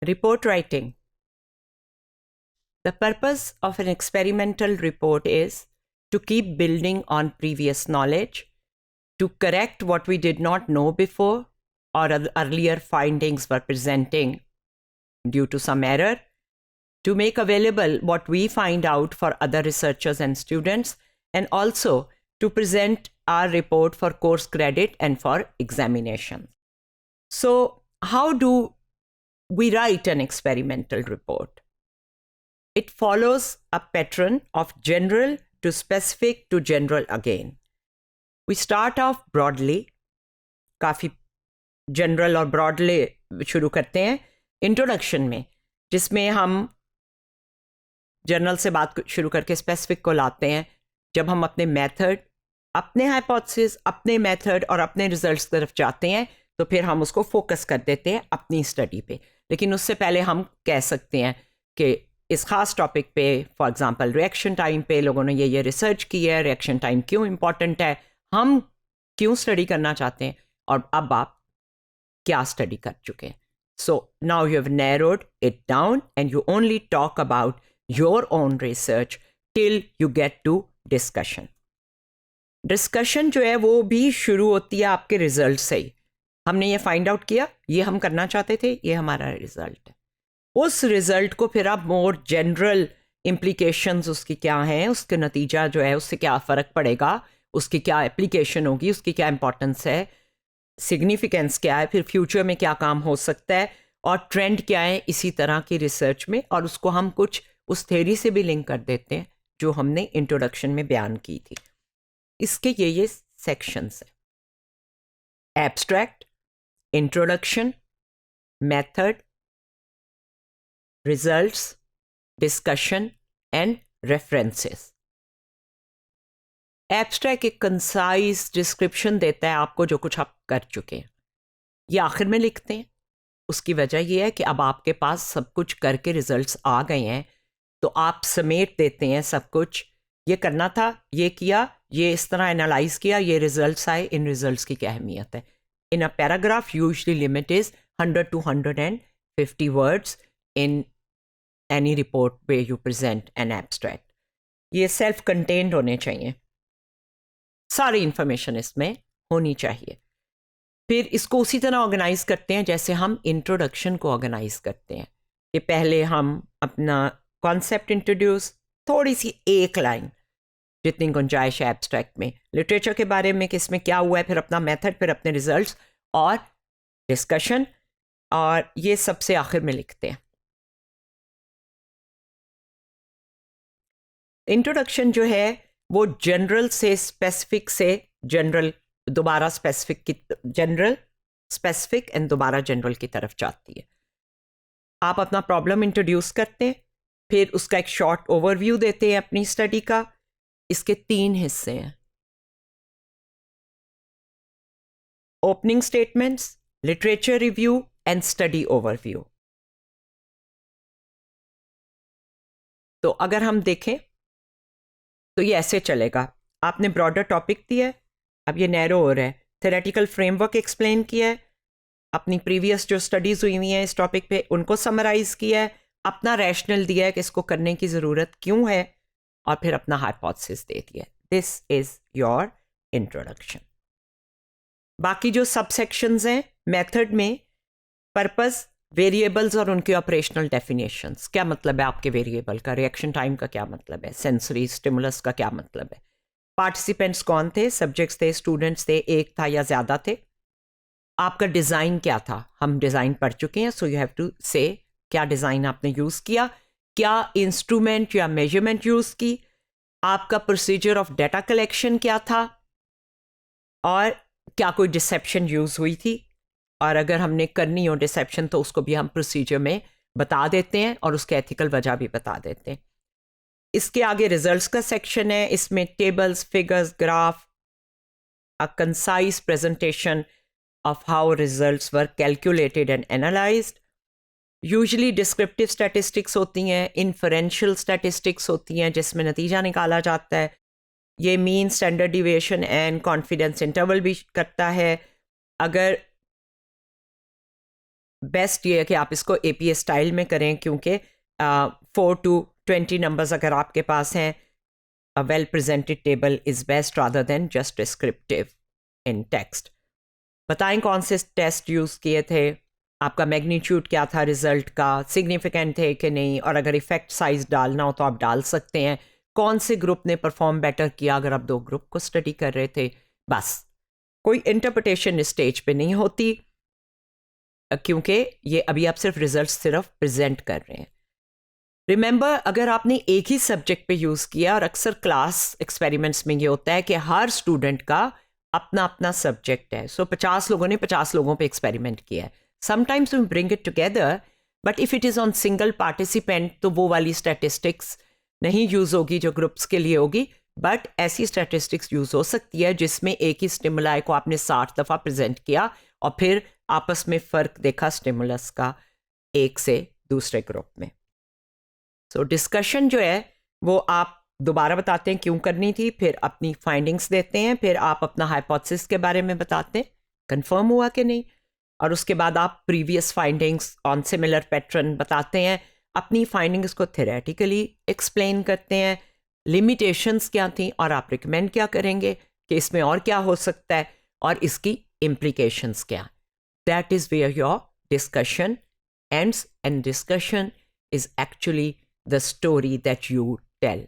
Report writing. The purpose of an experimental report is to keep building on previous knowledge, to correct what we did not know before or earlier findings were presenting due to some error, to make available what we find out for other researchers and students, and also to present our report for course credit and for examination. So, how do we write an experimental report? It follows a pattern of general to specific to general again. We start off broadly, काफ़ी general और broadly शुरू करते हैं introduction में, जिसमें हम general से बात शुरू करके स्पेसिफिक को लाते हैं जब हम अपने मेथड, अपने हाइपोथेसिस, अपने मेथड और अपने रिजल्ट्स तरफ जाते हैं तो फिर हम उसको फोकस कर देते हैं अपनी स्टडी पे. लेकिन उससे पहले हम कह सकते हैं कि इस ख़ास टॉपिक पे फॉर एग्जांपल रिएक्शन टाइम पे लोगों ने ये रिसर्च की है, रिएक्शन टाइम क्यों इम्पॉर्टेंट है, हम क्यों स्टडी करना चाहते हैं और अब आप क्या स्टडी कर चुके हैं. So now you have narrowed it down and you only talk about your own research till you get to discussion. Discussion जो है वो भी शुरू होती है आपके रिजल्ट से ही. हमने ये फाइंड आउट किया, ये हम करना चाहते थे, ये हमारा रिजल्ट है. उस रिजल्ट को फिर आप मोर जनरल इम्प्लीकेशंस उसकी क्या हैं, उसके नतीजा जो है उससे क्या फ़र्क पड़ेगा, उसकी क्या एप्लीकेशन होगी, उसकी क्या इंपॉर्टेंस है, सिग्निफिकेंस क्या है, फिर फ्यूचर में क्या काम हो सकता है और ट्रेंड क्या है इसी तरह की रिसर्च में, और उसको हम कुछ उस थ्योरी से भी लिंक कर देते हैं जो हमने इंट्रोडक्शन में बयान की थी. इसके ये सेक्शंस हैं: abstract, introduction, method, results, discussion and references. Abstract एक कंसाइज डिस्क्रिप्शन देता है आपको जो कुछ आप कर चुके हैं. ये आखिर में लिखते हैं. उसकी वजह यह है कि अब आपके पास सब कुछ करके रिजल्ट्स आ गए हैं तो आप समेट देते हैं सब कुछ. ये करना था, ये किया, ये इस तरह एनालाइज किया, ये रिजल्ट्स आए, इन रिजल्ट्स की क्या अहमियत है. In a paragraph usually limit is 100 to 150 words in any report where you present an abstract. ये सेल्फ कंटेन्ड होने चाहिए, सारी इंफॉर्मेशन इसमें होनी चाहिए. फिर इसको उसी तरह ऑर्गेनाइज करते हैं जैसे हम इंट्रोडक्शन को ऑर्गेनाइज करते हैं कि पहले हम अपना कॉन्सेप्ट इंट्रोड्यूस, थोड़ी सी एक लाइन जितनी गुंजाइश है एब्स्ट्रैक्ट में, लिटरेचर के बारे में कि इसमें क्या हुआ है, फिर अपना मेथड, फिर अपने रिजल्ट्स और डिस्कशन, और ये सबसे आखिर में लिखते हैं. इंट्रोडक्शन जो है वो जनरल से स्पेसिफिक से जनरल, दोबारा स्पेसिफिक की, जनरल स्पेसिफिक एंड दोबारा जनरल की तरफ जाती है. आप अपना प्रॉब्लम इंट्रोड्यूस करते हैं, फिर उसका एक शॉर्ट ओवरव्यू देते हैं अपनी स्टडी का. इसके 3 हिस्से हैं: opening statements, literature review and study overview. तो अगर हम देखें तो ये ऐसे चलेगा. आपने ब्रॉडर टॉपिक दिया है, अब ये नैरो हो रहा है. थेरेटिकल फ्रेमवर्क एक्सप्लेन किया है, अपनी प्रीवियस जो स्टडीज़ हुई हुई हैं इस टॉपिक पे उनको समराइज़ किया है, अपना रैशनल दिया है कि इसको करने की ज़रूरत क्यों है, और फिर अपना हाइपोथेसिस दे दिया. This is your introduction. बाकी जो सब सेक्शंस हैं मेथड में, पर्पस, वेरिएबल्स और उनके ऑपरेशनल डेफिनेशंस. क्या मतलब है आपके वेरिएबल का, रिएक्शन टाइम का क्या मतलब है, सेंसरी स्टिमुलस का क्या मतलब है, पार्टिसिपेंट्स कौन थे, सब्जेक्ट्स थे, स्टूडेंट्स थे, एक था या ज़्यादा थे, आपका डिज़ाइन क्या था. हम डिज़ाइन पढ़ चुके हैं, सो यू हैव टू से क्या डिज़ाइन आपने यूज़ किया, क्या इंस्ट्रूमेंट या मेजरमेंट यूज़ की, आपका प्रोसीजर ऑफ डाटा कलेक्शन क्या था, और क्या कोई डिसेप्शन यूज़ हुई थी, और अगर हमने करनी हो डिसेप्शन तो उसको भी हम प्रोसीजर में बता देते हैं और उसके एथिकल वजह भी बता देते हैं. इसके आगे रिजल्ट्स का सेक्शन है. इसमें tables, figures, graph, a concise presentation of how results were calculated and analysed. Usually descriptive statistics होती हैं, इन्फरेंशियल स्टैटिस्टिक्स होती हैं जिसमें नतीजा निकाला जाता है. ये mean, standard deviation and confidence interval भी करता है. अगर बेस्ट ये है कि आप इसको APA स्टाइल में करें, क्योंकि 4 to 20 नंबर्स अगर आपके पास हैं, a well presented table is best rather than just descriptive in text. बताएं कौन से टेस्ट यूज़ किए थे, आपका मैग्नीट्यूड क्या था रिजल्ट का, सिग्निफिकेंट थे कि नहीं, और अगर इफेक्ट साइज डालना हो तो आप डाल सकते हैं, कौन से ग्रुप ने परफॉर्म बेटर किया अगर आप 2 ग्रुप को स्टडी कर रहे थे। बस कोई इंटरप्रिटेशन इस स्टेज पे नहीं होती, क्योंकि ये अभी आप सिर्फ रिजल्ट सिर्फ प्रेजेंट कर रहे हैं। रिमेंबर, अगर आपने एक ही सब्जेक्ट पे यूज़ किया, और अक्सर क्लास एक्सपेरिमेंट्स में ये होता है कि हर स्टूडेंट का अपना अपना सब्जेक्ट है, सो 50 लोगों ने 50 लोगों पे एक्सपेरिमेंट किया है। Sometimes we bring it together, but if it is on single participant तो वो वाली स्टैटिस्टिक्स नहीं यूज़ होगी जो ग्रुप्स के लिए होगी, बट ऐसी स्टैटिस्टिक्स यूज़ हो सकती है जिसमें एक ही स्टिमुलाई को आपने 60 दफ़ा प्रेजेंट किया और फिर आपस में फ़र्क देखा स्टिमुलस का एक से दूसरे ग्रुप में। सो डिस्कशन जो है वो आप दोबारा बताते हैं क्यों करनी थी, फिर अपनी फाइंडिंग्स देते हैं, फिर आप अपना हाइपोथेसिस के बारे में बताते हैं कंफर्म हुआ कि नहीं, और उसके बाद आप previous findings on similar pattern बताते हैं, अपनी फाइंडिंग्स को थ्योरेटिकली एक्सप्लेन करते हैं, लिमिटेशंस क्या थी और आप रिकमेंड क्या करेंगे कि इसमें और क्या हो सकता है और इसकी implications क्या। That is where your discussion ends, and discussion is actually the story that you tell.